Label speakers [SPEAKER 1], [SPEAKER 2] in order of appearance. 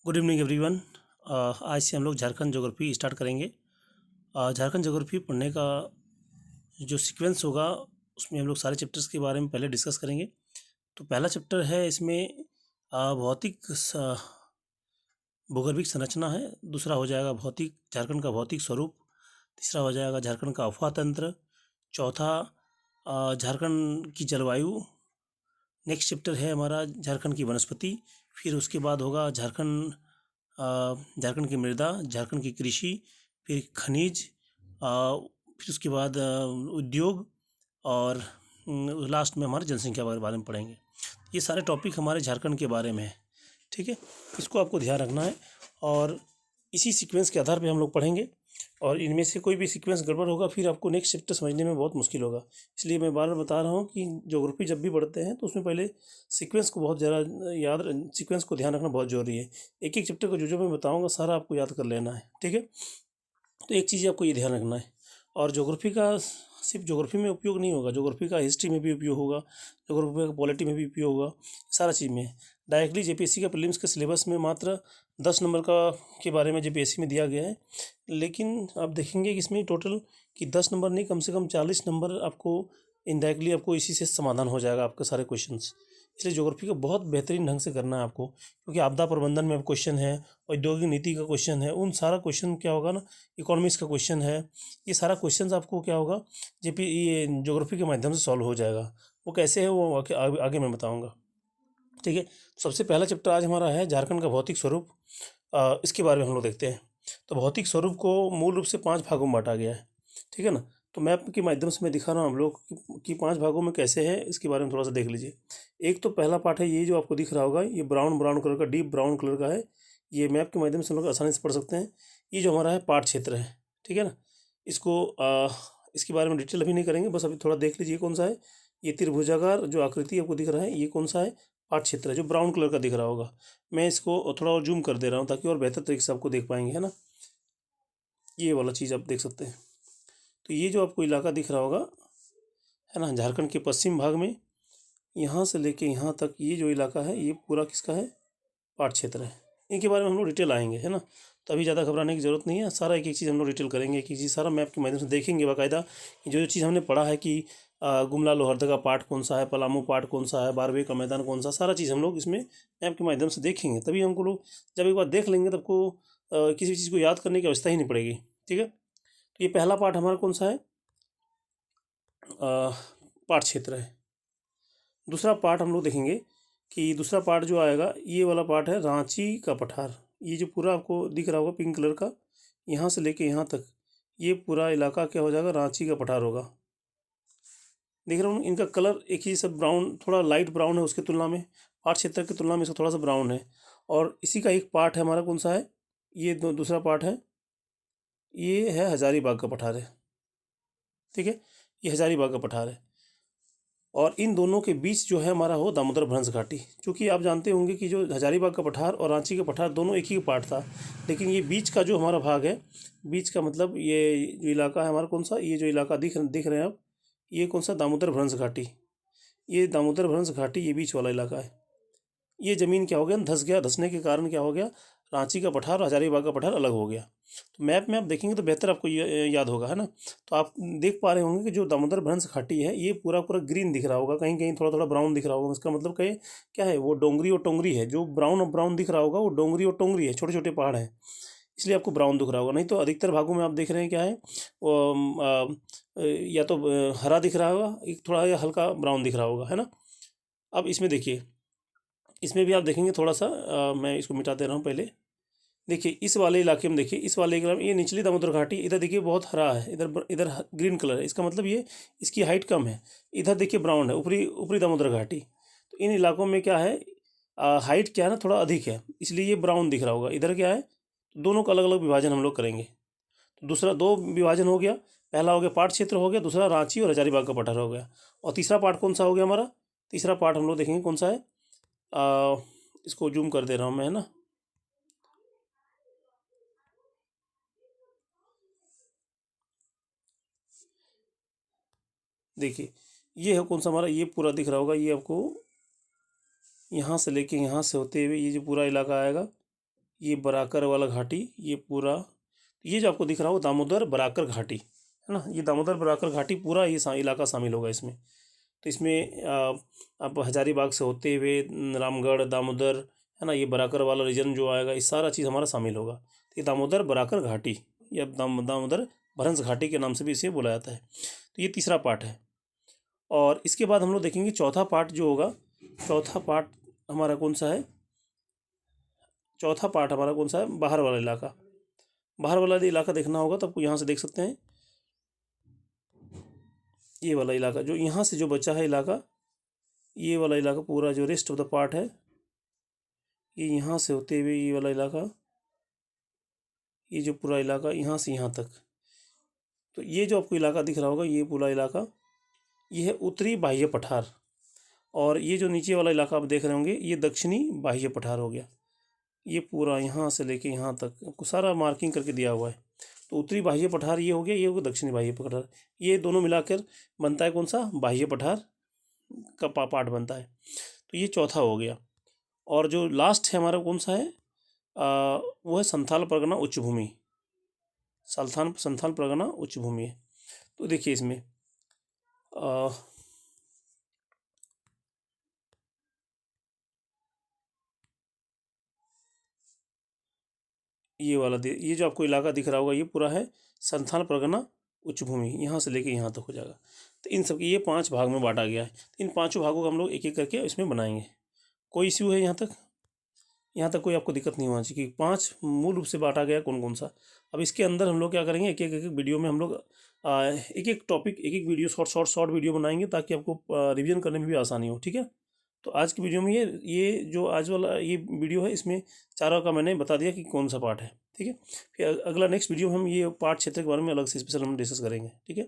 [SPEAKER 1] Good evening everyone. आज से हम लोग झारखंड ज्योग्राफी स्टार्ट करेंगे। झारखंड ज्योग्राफी पढ़ने का जो सीक्वेंस होगा उसमें हम लोग सारे चैप्टर्स के बारे में पहले डिस्कस करेंगे। तो पहला चैप्टर है इसमें भूगर्भिक संरचना है। दूसरा हो जाएगा भौतिक झारखंड का भौतिक स्वरूप। तीसरा हो जाएगा झारखंड का अफवाह तंत्र। चौथा झारखंड की जलवायु। नेक्स्ट चैप्टर है हमारा झारखंड की वनस्पति। फिर उसके बाद होगा झारखंड की मृदा, झारखंड की कृषि, फिर खनिज, फिर उसके बाद उद्योग और लास्ट में हमारे जनसंख्या के बारे में पढ़ेंगे। ये सारे टॉपिक हमारे झारखंड के बारे में है। ठीक है, इसको आपको ध्यान रखना है और इसी सीक्वेंस के आधार पे हम लोग पढ़ेंगे। और इनमें से कोई भी सीक्वेंस गड़बड़ होगा फिर आपको नेक्स्ट चैप्टर समझने में बहुत मुश्किल होगा। इसलिए मैं बार बार बता रहा हूँ कि ज्योग्राफी जब भी पढ़ते हैं तो उसमें पहले सीक्वेंस को बहुत ज़्यादा सीक्वेंस को ध्यान रखना बहुत ज़रूरी है। एक एक चैप्टर को जो मैं बताऊँगा सारा आपको याद कर लेना है। ठीक है, तो एक चीज़ आपको ये ध्यान रखना है। और ज्योग्राफी का सिर्फ ज्योग्राफी में उपयोग नहीं होगा, ज्योग्राफी का हिस्ट्री में भी उपयोग होगा, ज्योग्राफी का पॉलिटी में भी उपयोग होगा, सारा चीज़ में। डायरेक्टली जेपीएससी का प्रीलिम्स के सिलेबस में मात्र 10 नंबर का के बारे में जेपीएससी में दिया गया है, लेकिन आप देखेंगे कि इसमें टोटल कि 10 नंबर नहीं, कम से कम 40 नंबर आपको इनडायरेक्टली आपको इसी से समाधान हो जाएगा आपके सारे क्वेश्चंस। इसलिए ज्योग्राफी को बहुत बेहतरीन ढंग से करना है आपको, क्योंकि आपदा प्रबंधन में क्वेश्चन है, औद्योगिक नीति का क्वेश्चन है, उन सारा क्वेश्चन क्या होगा ना, इकोनॉमिक्स का क्वेश्चन है, ये सारा क्वेश्चन आपको क्या होगा ये ज्योग्राफी के माध्यम से सॉल्व हो जाएगा। वो कैसे है वो आगे मैं बताऊँगा। ठीक है, सबसे पहला चैप्टर आज हमारा है झारखंड का भौतिक स्वरूप। इसके बारे में हम लोग देखते हैं। तो भौतिक स्वरूप को मूल रूप से 5 भागों में बांटा गया है। ठीक है ना, तो मैप के माध्यम से मैं दिखा रहा हूँ हम लोग कि 5 भागों में कैसे है, इसके बारे में थोड़ा सा देख लीजिए। एक तो पहला पार्ट है, ये जो आपको दिख रहा होगा, ये ब्राउन ब्राउन कलर का, डीप ब्राउन कलर का है। ये मैप के माध्यम से हम लोग आसानी से पढ़ सकते हैं। ये जो हमारा है पाठ क्षेत्र है। ठीक है ना, इसको इसके बारे में डिटेल अभी नहीं करेंगे, बस अभी थोड़ा देख लीजिए कौन सा है। ये त्रिभुजाकार जो आकृति आपको दिख रहा है, ये कौन सा है, पाठ क्षेत्र है, जो ब्राउन कलर का दिख रहा होगा। मैं इसको थोड़ा और जूम कर दे रहा हूँ ताकि और बेहतर तरीके से आपको देख पाएंगे, है ना। ये वाला चीज़ आप देख सकते हैं। तो ये जो आपको इलाका दिख रहा होगा, है ना, झारखंड के पश्चिम भाग में, यहाँ से लेके यहाँ तक ये जो इलाका है, ये पूरा किसका है, पाठ क्षेत्र है। इनके बारे में हम लोग डिटेल आएंगे, है ना। तो अभी ज़्यादा घबराने की ज़रूरत नहीं है, सारा एक एक चीज़ हम लोग डिटेल करेंगे, एक एक चीज़ सारा मैप के माध्यम से देखेंगे बाकायदा। जो जो चीज़ हमने पढ़ा है कि गुमला लोहरदगा पार्ट कौन सा है, पलामू पार्ट कौन सा है, बारहवीं का मैदान कौन सा, सारा चीज़ हम लोग इसमें मैप के माध्यम से देखेंगे। तभी हमको लोग जब एक बार देख लेंगे तब को किसी चीज़ को याद करने की आवश्यकता ही नहीं पड़ेगी। ठीक है, तो ये पहला पार्ट हमारा कौन सा है, पाठ क्षेत्र है। दूसरा पार्ट हम लोग देखेंगे कि दूसरा पार्ट जो आएगा, ये वाला पार्ट है रांची का पठार। ये जो पूरा आपको दिख रहा होगा पिंक कलर का, यहाँ से लेके यहाँ तक ये पूरा इलाका क्या हो जाएगा, रांची का पठार होगा। देख रहा हूँ इनका कलर एक ही सब ब्राउन, थोड़ा लाइट ब्राउन है उसके तुलना में, पार्ट क्षेत्र की तुलना में इसका थोड़ा सा ब्राउन है। और इसी का एक पार्ट है हमारा कौन सा है, ये दूसरा पार्ट है, ये है हजारीबाग का पठार है। ठीक है, ये हजारीबाग का पठार है। और इन दोनों के बीच जो है हमारा हो दामोदर भ्रंश घाटी। क्योंकि आप जानते होंगे कि जो हजारीबाग का पठार और रांची का पठार दोनों एक ही पार्ट था, लेकिन ये बीच का जो हमारा भाग है, बीच का मतलब ये जो इलाका है हमारा कौन सा, ये जो इलाका दिख रहे हैं आप, ये कौन सा, दामोदर भ्रंश घाटी। ये दामोदर भ्रंश घाटी, ये बीच वाला इलाका है। ये ज़मीन क्या हो गया, धंस गया, धंसने के कारण क्या हो गया, रांची का पठार और हजारीबाग का पठार अलग हो गया। तो मैप में आप देखेंगे तो बेहतर आपको याद होगा, है ना। तो आप देख पा रहे होंगे कि जो दामोदर भ्रंश घाटी है, ये पूरा पूरा ग्रीन दिख रहा होगा, कहीं कहीं थोड़ा थोड़ा ब्राउन दिख रहा होगा। इसका मतलब क्या है, वो डोंगरी और टोंगरी है। जो ब्राउन और ब्राउन दिख रहा होगा वो डोंगरी और टोंगरी है, छोटे छोटे पहाड़ हैं, इसलिए आपको ब्राउन दिख रहा होगा। नहीं तो अधिकतर भागों में आप देख रहे हैं क्या है, वो या तो हरा दिख रहा होगा, एक थोड़ा या हल्का ब्राउन दिख रहा होगा, है ना। अब इसमें देखिए, इसमें भी आप देखेंगे थोड़ा सा, मैं इसको मिटा दे रहा हूँ पहले। देखिए इस वाले इलाके में, देखिए इस वाले इलाके में, ये निचली दामोदर घाटी, इधर देखिए बहुत हरा है, इधर इधर ग्रीन कलर है, इसका मतलब ये इसकी हाइट कम है। इधर देखिए ब्राउन है, ऊपरी ऊपरी दामोदर घाटी। तो इन इलाकों में क्या है, हाइट क्या है ना, थोड़ा अधिक है, इसलिए ये ब्राउन दिख रहा होगा। इधर क्या है, दोनों का अलग अलग विभाजन हम लोग करेंगे। तो दूसरा दो विभाजन हो गया, पहला हो गया पाट क्षेत्र हो गया, दूसरा रांची और हजारीबाग का पठार हो गया। और तीसरा पार्ट कौन सा हो गया हमारा, तीसरा पार्ट हम लोग देखेंगे कौन सा है, आ, इसको जूम कर दे रहा हूँ मैं, है ना। देखिए ये है कौन सा हमारा, ये पूरा दिख रहा होगा, ये आपको यहाँ से लेके यहाँ से होते हुए ये जो पूरा इलाका आएगा, ये बराकर वाला घाटी, ये पूरा, ये जो आपको दिख रहा हो दामोदर बराकर घाटी है ना, ये दामोदर बराकर घाटी पूरा ये इलाका शामिल होगा इसमें। तो इसमें आप हजारीबाग से होते हुए रामगढ़, दामोदर, है ना, ये बराकर वाला रीजन जो आएगा, ये सारा चीज़ हमारा शामिल होगा। तो ये दामोदर बराकर घाटी या दामोदर भरंस घाटी के नाम से भी इसे बुलाया जाता है। तो ये तीसरा पार्ट है। और इसके बाद हम लोग देखेंगे चौथा पार्ट जो होगा। चौथा पार्ट हमारा कौन सा है? चौथा पार्ट हमारा कौन सा है? बाहर वाला इलाका। बाहर वाला इलाका देखना होगा तो आपको यहाँ से देख सकते हैं, ये वाला इलाका जो यहाँ से जो बचा है इलाका, ये वाला इलाका पूरा जो रेस्ट ऑफ द पार्ट है, ये यहाँ से होते हुए ये वाला इलाका, ये जो पूरा इलाका यहाँ से यहाँ तक, तो ये जो आपको इलाका दिख रहा होगा, ये पूरा इलाका, ये है उत्तरी बाह्य पठार। और ये जो नीचे वाला इलाका आप देख रहे होंगे, ये दक्षिणी बाह्य पठार हो गया। ये पूरा यहाँ से लेके यहाँ तक आपको सारा मार्किंग करके दिया हुआ है। तो उत्तरी बाह्य पठार ये हो गया, ये हो गया दक्षिणी बाह्य पठार। ये दोनों मिलाकर बनता है कौन सा? बाह्य पठार का पार्ट बनता है। तो ये चौथा हो गया। और जो लास्ट है हमारा कौन सा है? वो है संथाल परगना उच्च भूमि। संथाल परगना उच्च भूमि है। तो देखिए इसमें ये वाला ये जो आपको इलाका दिख रहा होगा, ये पूरा है संथाल परगना उच्च भूमि, यहाँ से लेके यहाँ तक हो जाएगा। तो इन सब ये 5 भाग में बांटा गया है। इन पांचों भागों को हम लोग एक एक करके इसमें बनाएंगे। कोई इश्यू है यहाँ तक? यहाँ तक कोई आपको दिक्कत नहीं होना चाहिए कि 5 मूल रूप से बांटा गया कौन कौन सा। अब इसके अंदर हम लोग क्या करेंगे, एक एक वीडियो में हम लोग एक एक टॉपिक, एक एक वीडियो, शॉर्ट वीडियो बनाएंगे ताकि आपको रिवीजन करने में भी आसानी हो। ठीक है। तो आज की वीडियो में ये जो आज वाला ये वीडियो है, इसमें चारों का मैंने बता दिया कि कौन सा पार्ट है। ठीक है। फिर अगला नेक्स्ट वीडियो में हम ये पार्ट क्षेत्र के बारे में अलग से स्पेशल हम डिस्कस करेंगे। ठीक है।